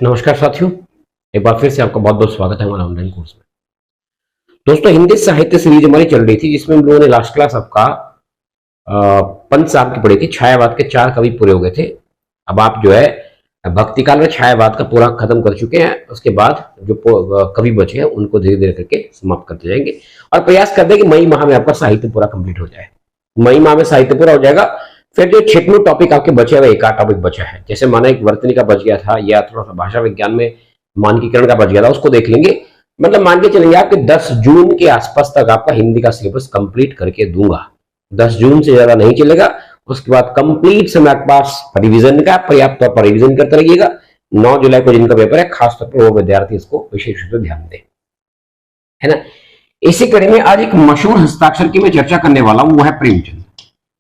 नमस्कार साथियों, एक बार फिर से आपका बहुत बहुत स्वागत है हमारे ऑनलाइन कोर्स में। दोस्तों, हिंदी साहित्य सीरीज हमारी चल रही थी जिसमें हम लोगों ने लास्ट क्लास आपका पंच साहब की पढ़ी थी। छायावाद के 4 कवि पूरे हो गए थे। अब आप जो है भक्ति काल में छायावाद का पूरा खत्म कर चुके हैं। उसके बाद जो कवि बचे हैं उनको धीरे धीरे करके समाप्त करते जाएंगे और प्रयास कर दें कि मई माह में आपका साहित्य पूरा कंप्लीट हो जाए। मई माह में साहित्य पूरा हो जाएगा। फिर जो छिटमू टॉपिक आपके बचे हुए एक आध टॉपिक बचा है, जैसे माना एक वर्तनी का बच गया था या थोड़ा सा भाषा विज्ञान में मानकीकरण का बच गया था, उसको देख लेंगे। मतलब मान के चलेंगे आपके 10 जून के आसपास तक आपका हिंदी का सिलेबस कंप्लीट करके दूंगा। 10 जून से ज्यादा नहीं चलेगा। उसके बाद कंप्लीट समय आपके पास रिविजन का पर्याप्त तौर पर रिविजन करते रहिएगा। 9 जुलाई को जिनका पेपर है, खासतौर पर वो विद्यार्थी इसको विशेष रूप से ध्यान दें, है ना। इसी कड़ी में आज एक मशहूर हस्ताक्षर की मैं चर्चा करने वाला हूं, वो है प्रेमचंद।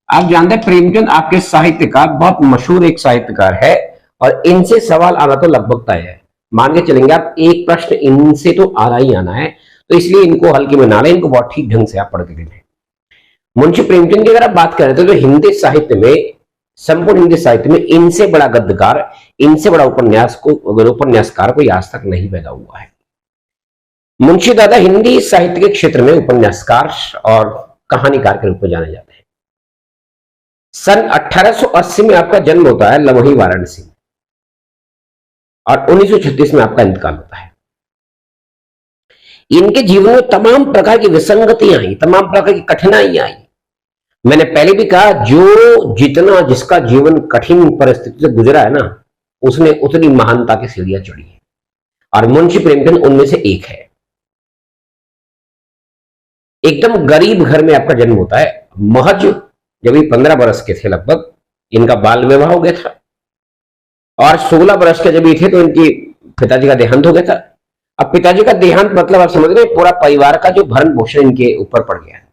आप जानते हैं प्रेमचंद आपके साहित्यकार बहुत मशहूर एक साहित्यकार है और इनसे सवाल आना तो लगभग तय है। मान के चलेंगे आप एक प्रश्न इनसे तो आना ही आना है, तो इसलिए इनको हल्के में ना लें, इनको बहुत ठीक ढंग से आप पढ़ के लें। मुंशी प्रेमचंद की अगर आप बात करें तो हिंदी साहित्य में, संपूर्ण हिंदी साहित्य में इनसे बड़ा गद्यकार, इनसे बड़ा उपन्यासकार कोई आज तक नहीं पैदा हुआ है। मुंशी दादा हिंदी साहित्य के क्षेत्र में उपन्यासकार और कहानीकार के रूप में जाने जाते हैं। सन 1880 में आपका जन्म होता है लमही वाराणसी में और 1936 में आपका इंतकाल होता है। इनके जीवन में तमाम प्रकार की विसंगतियां आई, तमाम प्रकार की कठिनाइयां आई। मैंने पहले भी कहा, जो जितना जिसका जीवन कठिन परिस्थिति से गुजरा है ना, उसने उतनी महानता की सीढ़ियां चढ़ी है और मुंशी प्रेमचंद उनमें से एक है। एकदम गरीब घर में आपका जन्म होता है। महज जब ये 15 वर्ष के थे लगभग, इनका बाल विवाह हो गया था और 16 वर्ष के जब ये थे तो इनकी पिताजी का देहांत हो गया था। अब पिताजी का देहांत मतलब आप समझ रहे हैं, पूरा परिवार का जो भरण पोषण इनके ऊपर पड़ गया है।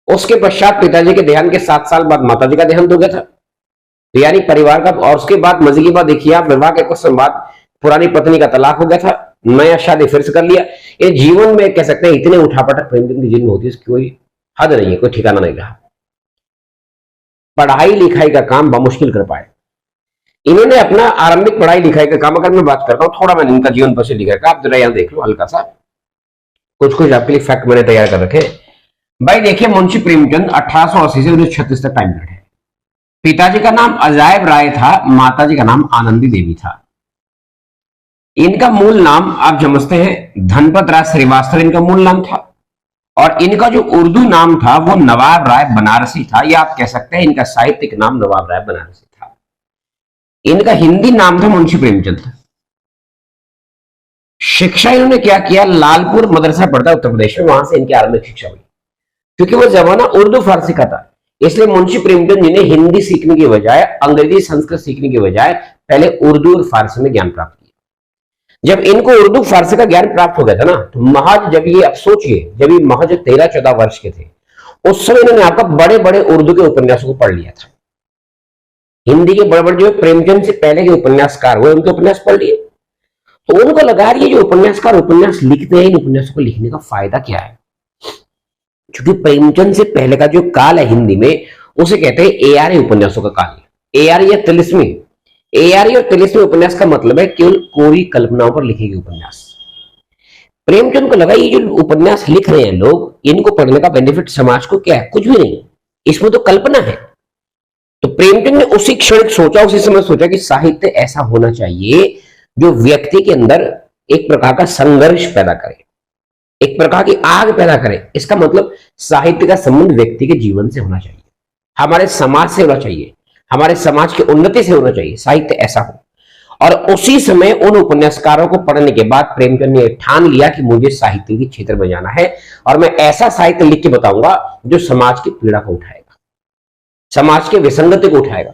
उसके पश्चात पिताजी के देहांत के 7 साल बाद माताजी का देहांत हो गया था, तो यानी परिवार का। और उसके बाद मजे की बात देखिए आप, विवाह के कुछ समय बाद पुरानी पत्नी का तलाक हो गया था, नया शादी फिर से कर लिया। ये जीवन में कह सकते हैं इतने उठापटक प्रेमचंद की जिंदगी होती है, इसकी कोई हद नहीं है, कोई ठिकाना नहीं रहा। पढ़ाई लिखाई का काम बमुश्किल कर पाए। इन्होंने अपना आरंभिक पढ़ाई लिखाई का काम, अगर मैं बात करता हूं, थोड़ा मैंने इनका जीवन परिचय लिखा है, आप जरा यहां देख लो हल्का सा, कुछ आपके लिए फैक्ट मैंने तैयार कर रखे भाई। देखिए, मुंशी प्रेमचंद 1880 से 1936 तक टाइम पीरियड है। पिताजी का नाम अजायब राय था, माताजी का नाम आनंदी देवी था। इनका मूल नाम आप समझते हैं धनपत राय श्रीवास्तव इनका मूल नाम था और इनका जो उर्दू नाम था वो नवाब राय बनारसी था, या आप कह सकते हैं इनका साहित्यिक नाम नवाब राय बनारसी था। इनका हिंदी नाम था मुंशी प्रेमचंद। शिक्षा इन्होंने क्या किया, लालपुर मदरसा पढ़ता उत्तर प्रदेश में, वहां से इनकी आरंभिक शिक्षा हुई। क्योंकि वो जमाना उर्दू फारसी का था, इसलिए मुंशी प्रेमचंद जी ने हिंदी सीखने की बजाय, अंग्रेजी संस्कृत सीखने की बजाय पहले उर्दू और फारसी में ज्ञान प्राप्त किया। जब इनको उर्दू फारसी का ज्ञान प्राप्त हो गया था ना, तो महज जब ये, अब सोचिए, जब ये महज 13-14 वर्ष के थे, उस समय इन्होंने आपका बड़े बड़े उर्दू के उपन्यासों को पढ़ लिया था। हिंदी के बड़े बड़े जो प्रेमचंद से पहले के उपन्यासकार हुए, उनके उपन्यास पढ़ लिए। तो उनको लगा ये जो उपन्यासकार उपन्यास लिखते हैं, इन उपन्यासों को लिखने का फायदा क्या है। क्योंकि प्रेमचंद से पहले का जो काल है हिंदी में, उसे कहते हैं एआरए उपन्यासों का काल। एआरए या तिलिस्मी, एआरए और तिलिस्मी उपन्यास का मतलब है केवल कोरी कल्पनाओं पर लिखे गए उपन्यास। प्रेमचंद को लगा ये जो उपन्यास लिख रहे हैं लोग, इनको पढ़ने का बेनिफिट समाज को क्या है, कुछ भी नहीं, इसमें तो कल्पना है। तो प्रेमचंद ने उसी क्षण सोचा, उसी समय सोचा कि साहित्य ऐसा होना चाहिए जो व्यक्ति के अंदर एक प्रकार का संघर्ष पैदा करे, एक प्रकार की आग पैदा करे। इसका मतलब साहित्य का संबंध व्यक्ति के जीवन से होना चाहिए, हमारे समाज से होना चाहिए, हमारे समाज की उन्नति से होना चाहिए, साहित्य ऐसा हो। और उसी समय उन उपन्यासकारों को पढ़ने के बाद प्रेमचंद ने ठान लिया कि मुझे साहित्य के क्षेत्र में जाना है और मैं ऐसा साहित्य लिख के बताऊंगा जो समाज की पीड़ा को उठाएगा, समाज के विसंगति को उठाएगा,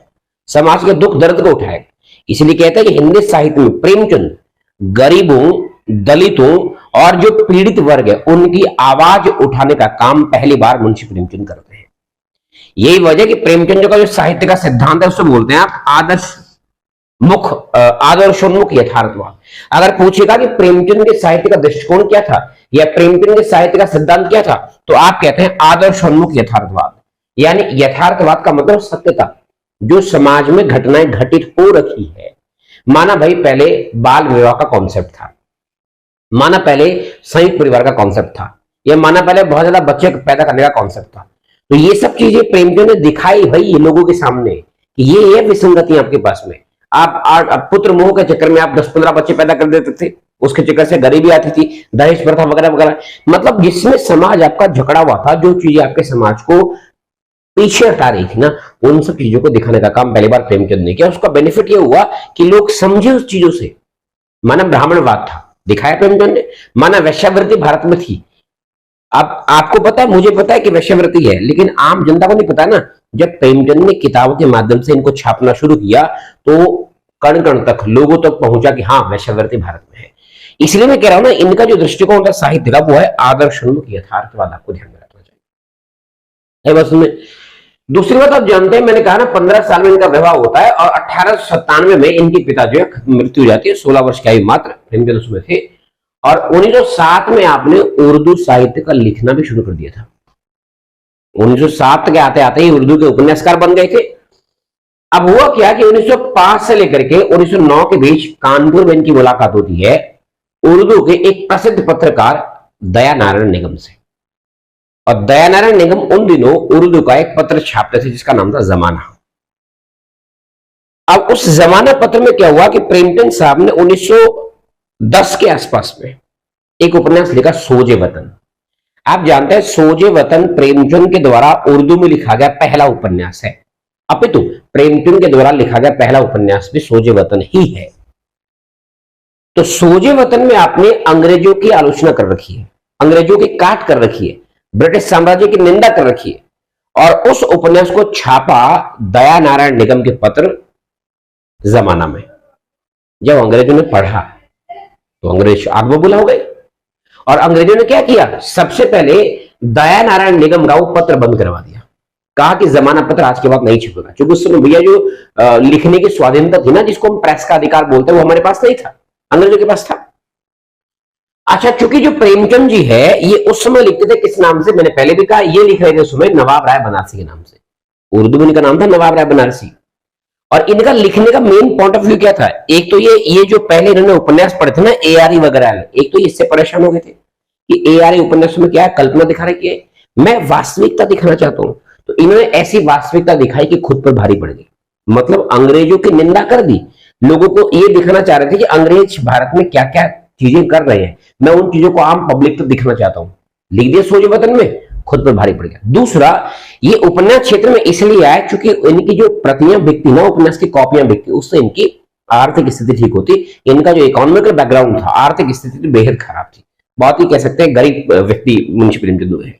समाज के दुख दर्द को उठाएगा। इसलिए कहते हैं कि हिंदी साहित्य में प्रेमचंद गरीबों, दलितों और जो पीड़ित वर्ग है उनकी आवाज उठाने का काम पहली बार मुंशी प्रेमचंद करते हैं। यही वजह कि प्रेमचंद का जो साहित्य का सिद्धांत है, उसको बोलते हैं आप आदर्शोन्मुख यथार्थवाद। अगर पूछेगा कि प्रेमचंद के साहित्य का दृष्टिकोण क्या था या प्रेमचंद के साहित्य का सिद्धांत क्या था, तो आप कहते हैं आदर्शोन्मुख यथार्थवाद। यानी यथार्थवाद का मतलब सत्यता, जो समाज में घटनाएं घटित हो रखी है माना भाई पहले बाल विवाह का कॉन्सेप्ट था, माना पहले संयुक्त परिवार का कॉन्सेप्ट था, या माना पहले बहुत ज्यादा बच्चे पैदा करने का कॉन्सेप्ट था। तो ये सब चीजें प्रेमचंद ने दिखाई भाई ये लोगों के सामने कि ये विसंगति आपके पास में। आप पुत्र मोह के चक्कर में आप 10-15 बच्चे पैदा कर देते थे, उसके चक्कर से गरीबी आती थी, दहेज प्रथा वगैरह वगैरह। मतलब जिसमें समाज आपका झगड़ा हुआ था, जो चीजें आपके समाज को पीछे हटा रही थी ना, उन सब चीजों को दिखाने का काम पहली बार प्रेमचंद ने किया। उसका बेनिफिट ये हुआ कि लोग समझे उस चीजों से। माना ब्राह्मणवाद था, दिखाया प्रेमचंद ने। माना वेश्यावृत्ति भारत में थी, आपको पता है, मुझे पता है कि वेश्यावृत्ति है, लेकिन आम जनता को नहीं पता ना। जब प्रेमचंद ने किताबों के माध्यम से इनको छापना शुरू किया तो कण कण तक लोगों तक पहुंचा कि हाँ वेश्यावृत्ति भारत में है। इसलिए मैं कह रहा हूं ना, इनका जो दृष्टिकोण था साहित्य का, वो है आदर्शोन्मुख यथार्थवाद। आपको ध्यान में रखना चाहिए। बस में दूसरी बात आप जानते हैं, मैंने कहा ना 15 साल में इनका विवाह होता है और 1897 में इनके पिता जो है मृत्यु हो जाती है। 16 वर्ष की आयु मात्र प्रेमचंद उसमें थे। और 1907 में आपने उर्दू साहित्य का लिखना भी शुरू कर दिया था। 1907 के आते आते ही उर्दू के उपन्यासकार बन गए थे। अब हुआ क्या कि 1905 से लेकर के 1909 के बीच कानपुर में इनकी मुलाकात होती है उर्दू के एक प्रसिद्ध पत्रकार दया नारायण निगम से। और दया नारायण निगम उन दिनों उर्दू का एक पत्र छापते थे जिसका नाम था जमाना। अब उस जमाना पत्र में क्या हुआ कि प्रेमचंद साहब ने 1910 के आसपास में एक उपन्यास लिखा, सोजे वतन। आप जानते हैं सोजे वतन प्रेमचंद के द्वारा उर्दू में लिखा गया पहला उपन्यास है। अपितु प्रेमचंद के द्वारा लिखा गया पहला उपन्यास भी सोजे वतन ही है। तो सोजे वतन में आपने अंग्रेजों की आलोचना कर रखी है, अंग्रेजों की काट कर रखी है, ब्रिटिश साम्राज्य की निंदा कर रखी है। और उस उपन्यास को छापा दया नारायण निगम के पत्र जमाना में। जब अंग्रेजों ने पढ़ा तो अंग्रेज आग बबूला हो गए। और अंग्रेजों ने क्या किया, सबसे पहले दया नारायण निगम का वो पत्र बंद करवा दिया। कहा कि जमाना पत्र आज के बाद नहीं छपेगा, क्योंकि उस समय भैया जो लिखने की स्वाधीनता थी ना, जिसको हम प्रेस का अधिकार बोलते हैं, वो हमारे पास नहीं था, अंग्रेजों के पास था। अच्छा, चूंकि जो प्रेमचंद जी है ये उस समय लिखते थे किस नाम से, मैंने पहले भी कहा, ये लिख रहे थे उस समय नवाब राय बनारसी के नाम से। उर्दू में इनका नाम था नवाब राय बनारसी। और इनका लिखने का मेन पॉइंट ऑफ व्यू क्या था, एक तो ये जो पहले इन्होंने उपन्यास पढ़े थे ना ARE वगैरह, एक तो इससे परेशान हो गए थे कि ARE उपन्यास में क्या है, कल्पना दिखा रही है, मैं वास्तविकता दिखाना चाहता हूं। तो इन्होंने ऐसी वास्तविकता दिखाई कि खुद पर भारी पड़ गई। मतलब अंग्रेजों की निंदा कर दी, लोगों को ये दिखाना चाह रहे थे कि अंग्रेज भारत में क्या क्या चीजें कर रहे हैं, मैं उन चीजों को आम पब्लिक तक दिखाना चाहता हूं। लिख दिया सोजे वतन में, खुद पर भारी पड़ गया। दूसरा, ये उपन्यास क्षेत्र में इसलिए आया क्योंकि इनकी जो प्रतियां बिकती ना, उपन्यास की कॉपियां बिकती, उससे इनकी आर्थिक स्थिति ठीक होती। इनका जो इकोनॉमिकल बैकग्राउंड था, आर्थिक स्थिति बेहद खराब थी, बहुत ही कह सकते हैं गरीब व्यक्ति मुंशी प्रेमचंद है।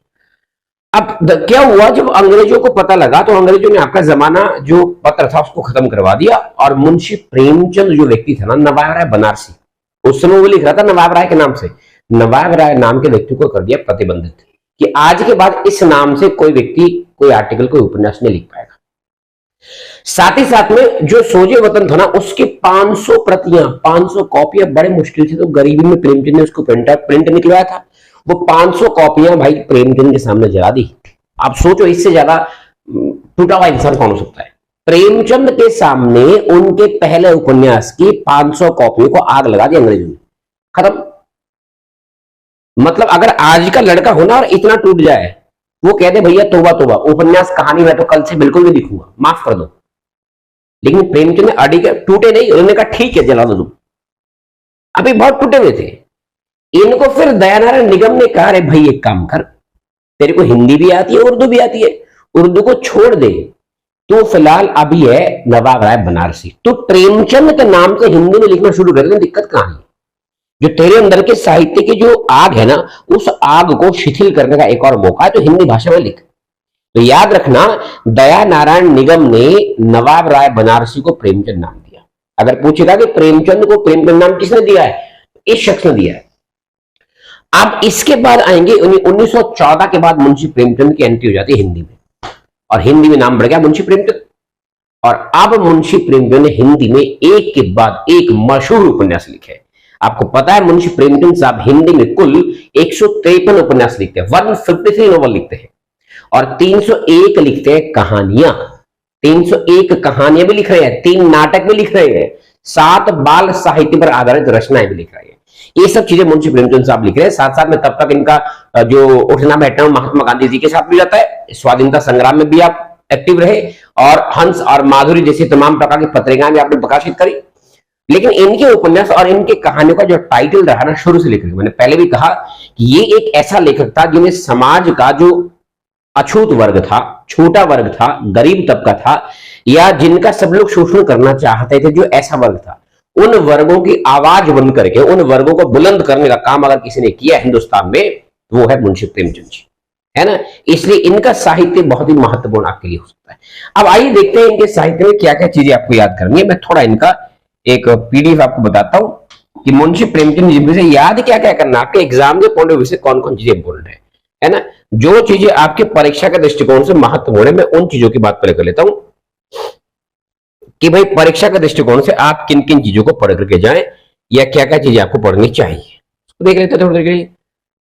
अब क्या हुआ, जब अंग्रेजों को पता लगा तो अंग्रेजों ने आपका जमाना जो पत्र था उसको खत्म करवा दिया। और मुंशी प्रेमचंद जो व्यक्ति था ना, नवाब राय बनारसी, उस समय वो लिख रहा था नवाब राय के नाम से, नवाब राय नाम के व्यक्ति को कर दिया प्रतिबंधित कि आज के बाद इस नाम से कोई व्यक्ति कोई आर्टिकल, कोई उपन्यास नहीं लिख पाएगा। साथ ही साथ में जो सोजे वतन था ना, उसके 500 प्रतियां, 500 कॉपियां बड़े मुश्किल से, तो गरीबी में प्रेमचंद ने उसको प्रिंट निकलवाया था। वो 500 कॉपियां भाई प्रेमचंद के सामने जला दी। आप सोचो, इससे ज्यादा टूटा हुआ इंसान कौन हो सकता है। प्रेमचंद के सामने उनके पहले उपन्यास की 500 कॉपियों को आग लगा दी अंग्रेजों ने, खत्म। मतलब अगर आज का लड़का होना और इतना टूट जाए, वो कहते भैया तोबा तोबा, उपन्यास कहानी मैं तो कल से बिल्कुल नहीं लिखूंगा, माफ कर दो। लेकिन प्रेमचंद ने अड़ी के टूटे नहीं, उन्होंने कहा ठीक है जला दो तुम। अभी बहुत टूटे हुए थे। इनको फिर दयानारायण निगम ने कहा, अरे भाई एक काम कर, तेरे को हिंदी भी आती है उर्दू भी आती है, उर्दू को छोड़ दे, तो फिलहाल अभी है नवाब राय बनारसी, तो प्रेमचंद के नाम से हिंदी में लिखना शुरू कर दे। दिक्कत कहां है, जो तेरे अंदर के साहित्य की जो आग है ना, उस आग को शिथिल करने का एक और मौका है, तो हिंदी भाषा में लिख। तो याद रखना, दया नारायण निगम ने नवाब राय बनारसी को प्रेमचंद नाम दिया। अगर पूछेगा कि प्रेमचंद को प्रेमचंद नाम किसने दिया है, इस शख्स ने दिया है। अब इसके बाद आएंगे 1914 के बाद मुंशी प्रेमचंद की एंट्री हो जाती है हिंदी में, और हिंदी में नाम बढ़ गया मुंशी प्रेमचंद। और अब मुंशी प्रेमचंद ने हिंदी में एक के बाद एक मशहूर उपन्यास लिखे। आपको पता है मुंशी प्रेमचंद साहब हिंदी में कुल 153 उपन्यास लिखते हैं, 153 नॉवल लिखते हैं, और 301 लिखते हैं कहानियां। 301 कहानियां भी लिख रहे हैं, 3 नाटक भी लिख रहे हैं, 7 बाल साहित्य पर आधारित रचनाएं भी लिख रहे हैं। ये सब चीजें मुंशी प्रेमचंद साहब लिख रहे हैं। साथ साथ में तब तक इनका जो उठना बैठना महात्मा गांधी जी के साथ भी जाता है, स्वाधीनता संग्राम में भी आप एक्टिव रहे, और हंस और माधुरी जैसी तमाम प्रकार की पत्रिकाएं भी आपने प्रकाशित करी। लेकिन इनके उपन्यास और इनके कहानियों का जो टाइटल रहा ना शुरू से लेकर, मैंने पहले भी कहा कि ये एक ऐसा लेखक था जिन्हें समाज का जो अछूत वर्ग था, छोटा वर्ग था, गरीब तबका था, या जिनका सब लोग शोषण करना चाहते थे, जो ऐसा वर्ग था, उन वर्गों की आवाज बन करके उन वर्गों को बुलंद करने का काम अगर किसी ने किया हिंदुस्तान में, वो है मुंशी प्रेमचंद जी, है ना। इसलिए इनका साहित्य बहुत ही महत्वपूर्ण आपके लिए हो सकता है। अब आइए देखते हैं इनके साहित्य में क्या क्या चीजें आपको याद करनी है। मैं थोड़ा इनका एक पीडीएफ आपको बताता हूं कि मुंशी प्रेमचंद जी से याद क्या क्या करना, आपके एग्जाम के पॉइंट ऑफ व्यू से कौन कौन चीजें इंपॉर्टेंट है ना। जो चीजें आपके परीक्षा के दृष्टिकोण से महत्वपूर्ण है, मैं उन चीजों की बात पहले कर लेता हूं कि भाई परीक्षा के दृष्टिकोण से आप किन किन चीजों को पढ़ करके जाएं, या क्या क्या चीजें आपको पढ़नी चाहिए, उसको देख लेते हैं थोड़ी देर।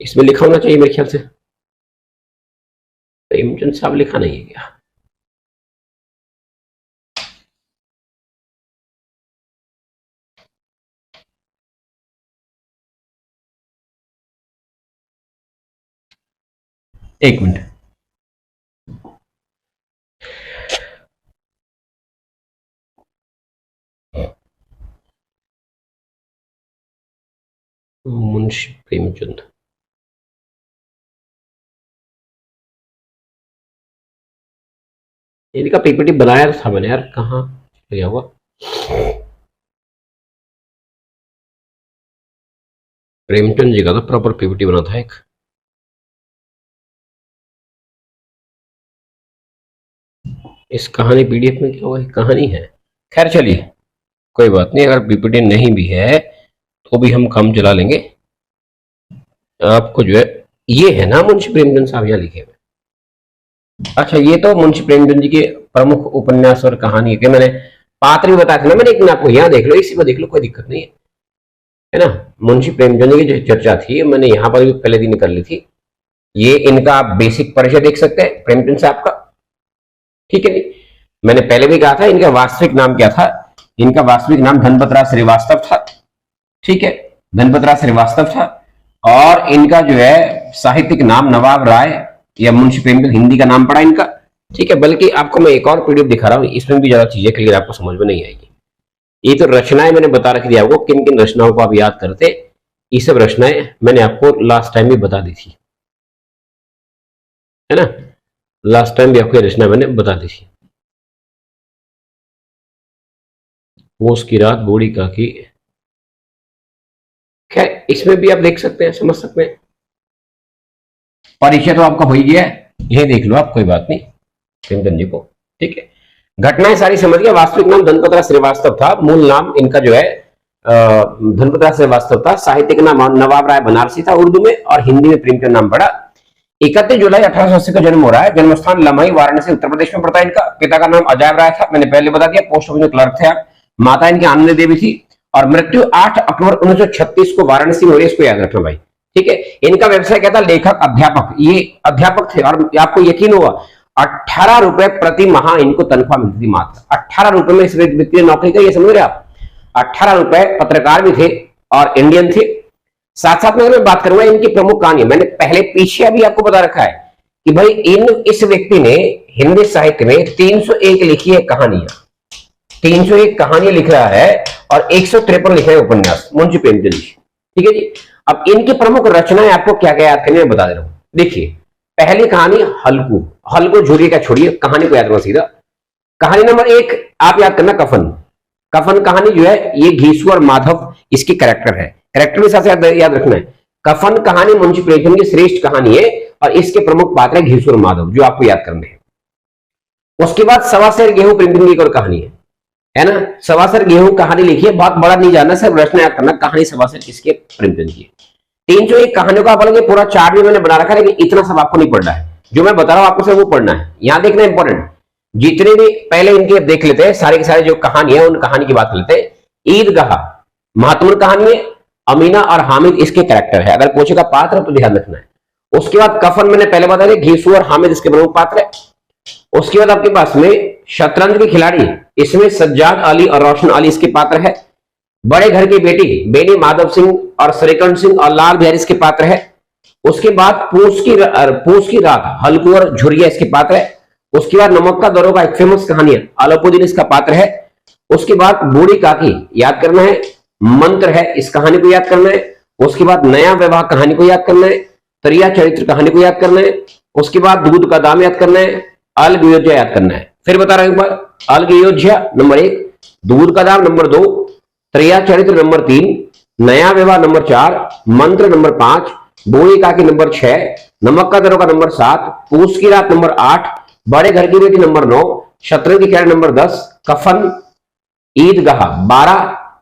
इसमें लिखा होना चाहिए मेरे ख्याल से, प्रेमचंद साहब लिखा नहीं है क्या? एक मिनट, मुंशी प्रेमचंद, इनका पीपीटी बनाया था मैंने यार, कहाँ गया हुआ? प्रेमचंद जी का तो प्रॉपर पीपीटी बना था एक। इस कहानी पीडीएफ में क्या हुआ, कहानी है, खैर चलिए कोई बात नहीं, अगर पीपीटी नहीं भी है तो भी हम काम चला लेंगे। आपको जो है ये है ना मुंशी प्रेमचंद साहब यहाँ लिखे हुए। अच्छा, ये तो मुंशी प्रेमचंद जी के प्रमुख उपन्यास और कहानी है, मैंने पात्र भी बताया था ना मैंने, एक आपको यहाँ देख लो, इसी में देख लो, कोई दिक्कत नहीं है ना। मुंशी प्रेमचंद जी की जो चर्चा थी मैंने यहाँ पर भी पहले दिन कर ली थी। ये इनका आप बेसिक परिचय देख सकते हैं प्रेमचंद साहब का, ठीक है। मैंने पहले भी कहा था इनका वास्तविक नाम क्या था, इनका वास्तविक नाम धनपत राय श्रीवास्तव था, ठीक है, धनपत राय श्रीवास्तव था। और इनका जो है साहित्यिक नाम नवाब राय या मुंशी प्रेमचंद, हिंदी का नाम पड़ा इनका, ठीक है। बल्कि आपको मैं एक और पीडीएफ दिखा रहा हूं, इसमें भी ज्यादा चीजें क्लियर आपको समझ में नहीं आएगी। ये तो रचनाएं मैंने बता रखी थी आपको, किन किन रचनाओं को आप याद करते, ये सब रचनाएं मैंने आपको लास्ट टाइम भी बता दी थी, है ना। लास्ट टाइम भी आपको रचना मैंने बता दी थी। पोष की रात, बूढ़ी काकी, खैर इसमें भी आप देख सकते हैं, समझ सकते हैं। परिचय तो आपका हो ही गया है, यह देख लो आप, कोई बात नहीं, प्रेमचंद जी को, ठीक है। घटनाएं सारी समझ गया। वास्तविक नाम धनपत राय श्रीवास्तव था, मूल नाम इनका जो है धनपत राय श्रीवास्तव था। साहित्यिक नाम नवाब राय बनारसी था उर्दू में, और हिंदी में प्रेमचंद नाम पड़ा। 31 जुलाई 1880 का जन्म हो रहा है। जन्म स्थान लमही, वाराणसी, उत्तर प्रदेश में पड़ता है इनका। पिता का नाम अजायब राय था, मैंने पहले बता दिया, पोस्ट ऑफिस में क्लर्क थे आप। माता इनकी आनंद देवी थी, और मृत्यु 8 अक्टूबर 1936 को वाराणसी में हुई, इसको याद रखना भाई, ठीक है। इनका व्यवसाय क्या था, लेखक अध्यापक, ये अध्यापक थे, और आपको यकीन होगा 18 रुपए प्रति माह इनको तनख्वाह मिलती थी, मात्र 18 रुपए में इस वित्तीय नौकरी का, ये समझ रहे आप। 18 रुपए, पत्रकार भी थे और इंडियन थे। साथ साथ में मैं बात करूंगा इनकी प्रमुख कहानी, मैंने पहले पीछे अभी आपको बता रखा है कि भाई इस व्यक्ति ने हिंदी साहित्य में 301 लिखी है कहानियां, 301 कहानियां लिख रहा है, और 153 लिखे हैं उपन्यास, मुंशी प्रेमचंद जी, ठीक है जी। अब इनकी प्रमुख रचनाएं आपको क्या क्या याद करनी है बता दे रहा हूं। देखिए, पहली कहानी हल्कू, हल्कू झूरिए का छोड़िए, कहानी को याद करना सीधा। कहानी नंबर 1 आप याद करना, कफन। कफन कहानी जो है ये घीसू और माधव इसकी कैरेक्टर है, कैरेक्टर के साथ याद रखना है। कफन कहानी मुंशी प्रेमचंद की श्रेष्ठ कहानी है, और इसके प्रमुख पात्र है घीसू और माधव, जो आपको याद करने हैं। उसके बाद सवा सेर गेहूं प्रेमचंद की एक और कहानी है ना। सवा सेर गेहूं कहानी लिखी है, बहुत बड़ा नहीं जानना, सिर्फ रचना याद करना, कहानी सवा सेर किसके, प्रेमचंद की। 301 कहानियों का पढ़ेंगे, पूरा चार्ट भी मैंने बना रखा है, लेकिन इतना सब आपको नहीं पढ़ना है, जो मैं बता रहा हूं आपको सिर्फ वो पढ़ना है। यहां देखना इंपॉर्टेंट, जितने भी पहले इनके देख लेते हैं, सारे के सारे जो कहानी है उन कहानी की बात कर लेते हैं। ईदगाह महत्वपूर्ण कहानी है, अमीना और हामिद इसके कैरेक्टर है, अगर पूछेगा पात्र तो ध्यान रखना है। उसके बाद कफन मैंने पहले बता दिया, घीसू और हामिद इसके प्रमुख पात्र है। उसके बाद आपके पास में शतरंज के खिलाड़ी, इसमें सज्जाद अली और रोशन अली इसके पात्र है। बड़े घर की बेटी बेनी माधव सिंह और श्रीकंठ सिंह और लाल बिहारी इसके पात्र है। उसके बाद पूस की रात हल्कुर झुरिया इसके पात्र है। उसके बाद नमक का दरोगा एक फेमस कहानी है, अलाउद्दीन इसका पात्र है। उसके बाद बूढ़ी काकी याद करना है, मंत्र है इस कहानी को याद करना है। उसके बाद नया विवाह कहानी को याद करना है, त्रिया चरित्र कहानी को याद करना है। उसके बाद दूध का दाम याद करना है, अलग अयोध्या याद करना है। फिर बता रहा हूं एक बार, अलग अयोध्या नंबर 1, दूध का दाम नंबर 2, त्रिया चरित्र नंबर 3, नया विवाह नंबर 4, मंत्र नंबर 5, बूढ़ी काकी नंबर 6, नमक का दरोगा नंबर 7, पूस की रात नंबर 8, बड़े घर की बेटी नंबर 9, शतरंज की खिलाड़ी नंबर 10, कफन, ईदगाह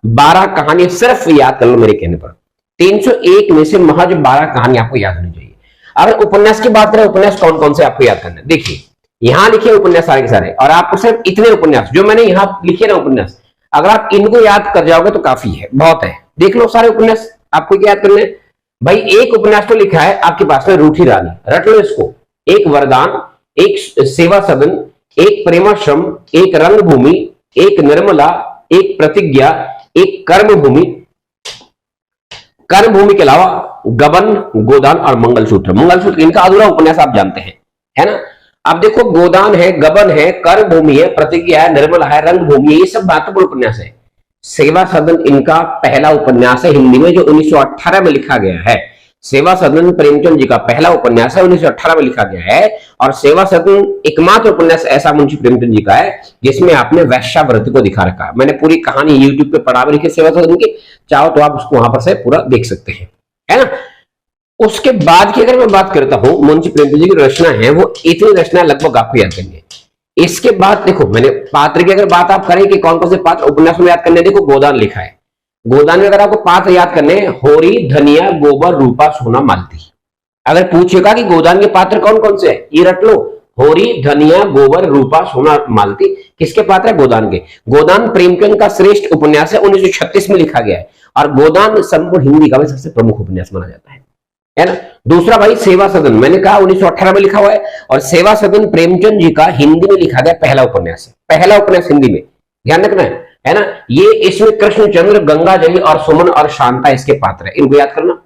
12 कहानी सिर्फ याद कर लो मेरे कहने पर। 301 में से महज 12 कहानी आपको याद होनी चाहिए। अगर उपन्यास की बात करें, उपन्यास कौन कौन से आपको याद करना है, देखिए यहां लिखे उपन्यास सारे के सारे, और आपको सिर्फ इतने उपन्यास जो मैंने यहां लिखे ना उपन्यास, अगर आप इनको याद कर जाओगे तो काफी है, बहुत है। देख लो सारे उपन्यास आपको क्या याद करने हैं भाई। एक उपन्यास तो लिखा है आपके पास में रूठी रानी, रट लो इसको। एक वरदान, एक सेवा सदन, एक प्रेमाश्रम, एक रंगभूमि, एक निर्मला, एक प्रतिज्ञा, एक कर्मभूमि। कर्मभूमि के अलावा गबन, गोदान और मंगलसूत्र। मंगलसूत्र इनका अधूरा उपन्यास आप जानते हैं, है ना। अब देखो गोदान है, गबन है, कर्मभूमि है, प्रतिज्ञा है, निर्मला है, रंगभूमि है, ये सब महत्वपूर्ण उपन्यास है। सेवा सदन इनका पहला उपन्यास है हिंदी में, जो 1918 में लिखा गया है। सेवा सदन प्रेमचंद जी का पहला उपन्यास है, 1918 में लिखा गया है। और सेवा सदन एकमात्र उपन्यास ऐसा मुंशी प्रेमचंद जी का है जिसमें आपने वैश्यावृत्ति को दिखा रखा है। मैंने पूरी कहानी यूट्यूब पे पढ़ा रखी है सेवा सदन की, चाहो तो आप उसको वहां पर से पूरा देख सकते हैं, है ना। उसके बाद की अगर मैं बात करता हूं, मुंशी प्रेमचंद जी की रचना है वो इतनी रचना लगभग आपको याद करनी है। इसके बाद देखो मैंने पात्र की अगर बात आप करें कि कौन कौन से पात्र उपन्यास में याद करने, देखो गोदान लिखा है। गोदान में अगर आपको पात्र याद करने, होरी, धनिया, गोबर, रूपा, सोना, मालती। अगर पूछेगा कि गोदान के पात्र कौन कौन से हैं, ये रट लो, होरी, धनिया, गोबर, रूपा, सोना, मालती। किसके पात्र है? गोदान के। गोदान प्रेमचंद का श्रेष्ठ उपन्यास है, 1936 में लिखा गया है। और गोदान संपूर्ण हिंदी का भी सबसे प्रमुख उपन्यास माना जाता है ना। दूसरा भाई सेवा सदन, मैंने कहा 1918 में लिखा हुआ है, और सेवा सदन प्रेमचंद जी का हिंदी में लिखा गया पहला उपन्यास है। पहला उपन्यास हिंदी में, ध्यान रखना है ना। ये इसमें कृष्णचंद्र, गंगाजली और सुमन और शांता इसके पात्र है, इनको याद करना।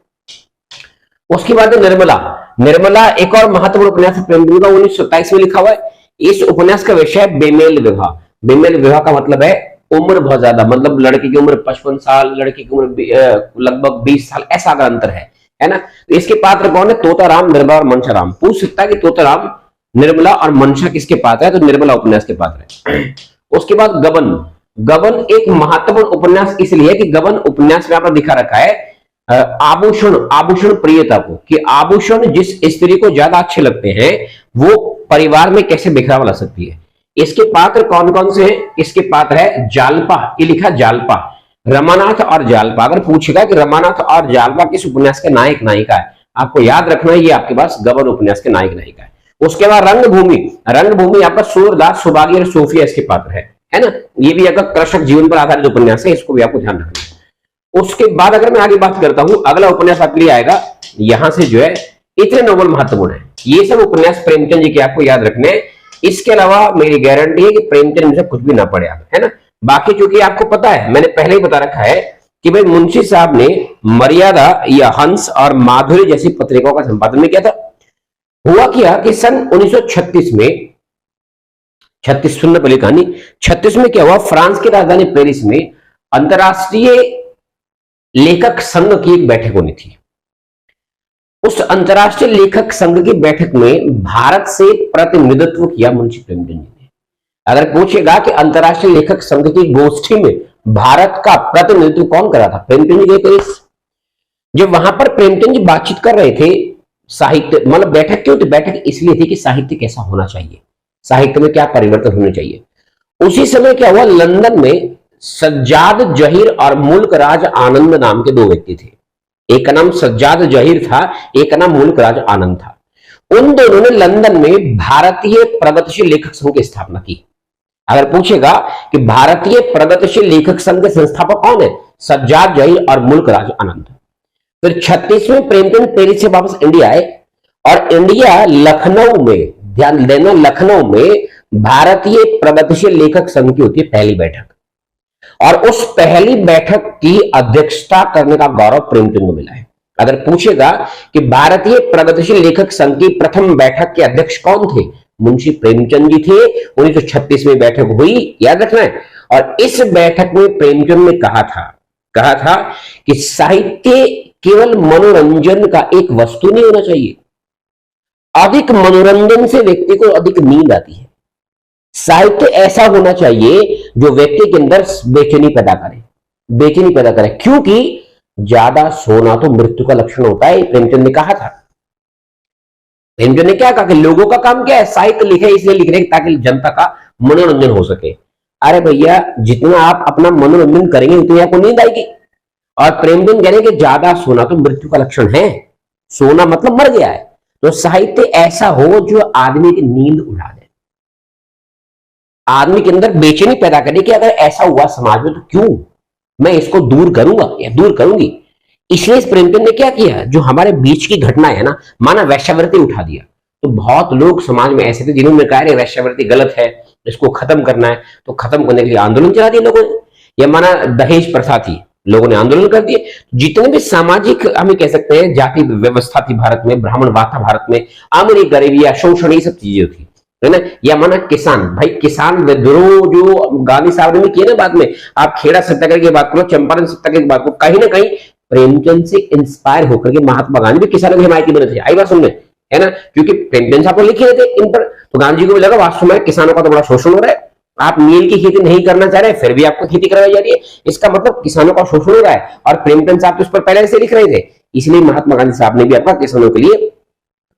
उसके बाद निर्मला। निर्मला एक और महत्वपूर्ण उपन्यास है प्रेमचंद का, 1927 में लिखा हुआ है। इस उपन्यास का विषय है बेमेल विवाह। बेमेल विवाह का मतलब है उम्र बहुत ज्यादा, मतलब लड़के की उम्र 55 साल, लड़के की उम्र लगभग 20 साल, ऐसा अगर अंतर है ना। तो इसके पात्र कौन है? तोताराम, निर्मला और मनसाराम। पूछ सकता है कि तोताराम, निर्मला और मनसा किसके पात्र है, तो निर्मला उपन्यास के पात्र है। उसके बाद गबन। गबन एक महत्वपूर्ण उपन्यास इसलिए कि गबन उपन्यास में आपने दिखा रखा है आभूषण प्रियता को, कि आभूषण जिस स्त्री को ज्यादा अच्छे लगते हैं वो परिवार में कैसे बिखराव ला सकती है। इसके पात्र कौन कौन से हैं? इसके पात्र है जालपा, ये लिखा जालपा, रमानाथ और जालपा। अगर पूछेगा कि रमानाथ और जालपा किस उपन्यास के नायक नायिका है, आपको याद रखना है ये आपके पास गबन उपन्यास के नायक नायिका है। उसके बाद रंगभूमि। रंगभूमि आपका सूरदास, सुबागी और सोफिया इसके पात्र है ना। ये भी अगर कृषक जीवन पर आधारित उपन्यास है, इसको भी आपको ध्यान रखना है। उसके बाद अगर मैं आगे बात करता हूं, अगला उपन्यास आपके लिए आएगा, यहां से जो है इतने नोबल महत्वपूर्ण है। ये सब उपन्यास प्रेमचंद जी के आपको याद रखने हैं। इसके अलावा मेरी गारंटी है कि प्रेमचंद से कुछ भी ना पढ़े आप, है ना। बाकी चूंकि आपको पता है, मैंने पहले ही बता रखा है कि भाई मुंशी साहब ने मर्यादा या हंस और माधुरी जैसी पत्रिकाओं का संपादन में किया था। हुआ क्या कि सन 1936 में, 36 सुनने पहले कहानी, 36 में क्या हुआ, फ्रांस की राजधानी पेरिस में अंतरराष्ट्रीय लेखक संघ की एक बैठक होनी थी। उस अंतरराष्ट्रीय लेखक संघ की बैठक में भारत से प्रतिनिधित्व किया मुंशी प्रेमचंद जी ने। अगर पूछेगा कि अंतरराष्ट्रीय लेखक संघ की गोष्ठी में भारत का प्रतिनिधित्व कौन कर रहा था, प्रेमचंद जी गए पेरिस। जब वहां पर प्रेमचंद जी बातचीत कर रहे थे, साहित्य मतलब बैठक क्यों थी? बैठक इसलिए थी कि साहित्य कैसा होना चाहिए, साहित्य में क्या परिवर्तन होने चाहिए। उसी समय क्या हुआ, लंदन में सज्जाद जहीर और मुल्क राज आनंद नाम के दो व्यक्ति थे। एक का नाम सज्जाद जहीर था, एक का नाम मुल्क राज आनंद था। उन दोनों ने लंदन में भारतीय प्रगतिशील लेखक संघ की स्थापना की। अगर पूछेगा कि भारतीय प्रगतिशील लेखक संघ के संस्थापक कौन है, सज्जाद जहीर और मुल्क राज आनंद। फिर 36 में प्रेमचंद पेरिस से वापस इंडिया आए और इंडिया लखनऊ में, ध्यान देना, लखनऊ में भारतीय प्रगतिशील लेखक संघ की होती है पहली बैठक, और उस पहली बैठक की अध्यक्षता करने का गौरव प्रेमचंद को मिला है। अगर पूछेगा कि भारतीय प्रगतिशील लेखक संघ की प्रथम बैठक के अध्यक्ष कौन थे, मुंशी प्रेमचंद जी थे। 1936 में बैठक हुई, याद रखना है। और इस बैठक में प्रेमचंद ने कहा था कि साहित्य केवल मनोरंजन का एक वस्तु नहीं होना चाहिए। अधिक मनोरंजन से व्यक्ति को अधिक नींद आती है। साहित्य ऐसा होना चाहिए जो व्यक्ति के अंदर बेचैनी पैदा करे, क्योंकि ज्यादा सोना तो मृत्यु का लक्षण होता है, प्रेमचंद ने कहा था। प्रेमचंद ने क्या कहा कि लोगों का काम क्या है, साहित्य लिखे इसलिए लिख रहे ताकि जनता का मनोरंजन हो सके। अरे भैया, जितना आप अपना मनोरंजन करेंगे उतनी आपको नींद आएगी। और प्रेमचंद कह रहे कि ज्यादा सोना तो मृत्यु का लक्षण है, सोना मतलब मर गया है। तो साहित्य ऐसा हो जो आदमी की नींद उड़ा दे, आदमी के अंदर बेचैनी पैदा करे कि अगर ऐसा हुआ समाज में तो क्यों, मैं इसको दूर करूंगा या दूर करूंगी। इसलिए प्रेमचंद ने क्या किया, जो हमारे बीच की घटना है ना, माना वेश्यावृत्ति उठा दिया। तो बहुत लोग समाज में ऐसे थे जिन्होंने कहा है वेश्यावृत्ति गलत है, इसको खत्म करना है, तो खत्म करने के लिए आंदोलन चला दिया लोगों ने। या माना दहेज प्रथा थी, लोगों ने आंदोलन कर दिए। जितने भी सामाजिक हमें कह सकते हैं जाति व्यवस्था थी भारत में, ब्राह्मणवाद था भारत में, अमीरी गरीबी या शोषण, ये सब चीजें थी, है ना। या माना किसान, भाई किसान विद्रोह जो गांधी साहब ने किए ना बाद में, आप खेड़ा सत्याग्रह की बात करो, चंपारण सत्याग्रह की बात करो, कहीं ना कहीं प्रेमचंद से इंस्पायर होकर के महात्मा गांधी भी किसानों की हिमायती बने थे। आई बात सुनने, है ना, क्योंकि प्रेमचंद साहब को लिखे थे इन पर, तो गांधी जी को भी लगा वास्तव में किसानों का तो बड़ा शोषण हो रहा है, आप नील की खेती नहीं करना चाह रहे, फिर भी आपको खेती करवाई जा रही है, इसका मतलब किसानों का शोषण हो रहा है। और प्रेमचंद साहब तो उस पर पहले से लिख रहे थे, इसलिए महात्मा गांधी साहब ने भी अपना किसानों के लिए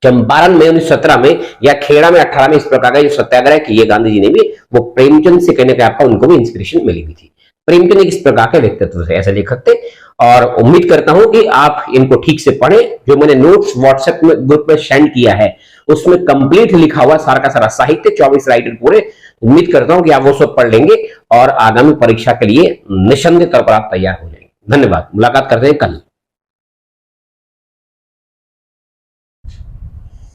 चंपारण में 1917 में या खेड़ा में 18 में इस प्रकार का जो सत्याग्रह किए गांधी जी ने भी, वो प्रेमचंद से कहने का आपका उनको भी इंस्पिरेशन मिली हुई थी। प्रेमचंद एक इस प्रकार के व्यक्तित्व थे, ऐसे लेखक थे। और उम्मीद करता हूं कि आप इनको ठीक से पढ़ें। जो मैंने नोट्स व्हाट्सएप में ग्रुप में सेंड किया है उसमें कंप्लीट लिखा हुआ सारा का सारा साहित्य 24 राइटर पूरे, उम्मीद करता हूं कि आप वो सब पढ़ लेंगे और आगामी परीक्षा के लिए निसंदेह तौर पर आप तैयार हो जाएंगे। धन्यवाद, मुलाकात करते हैं कल।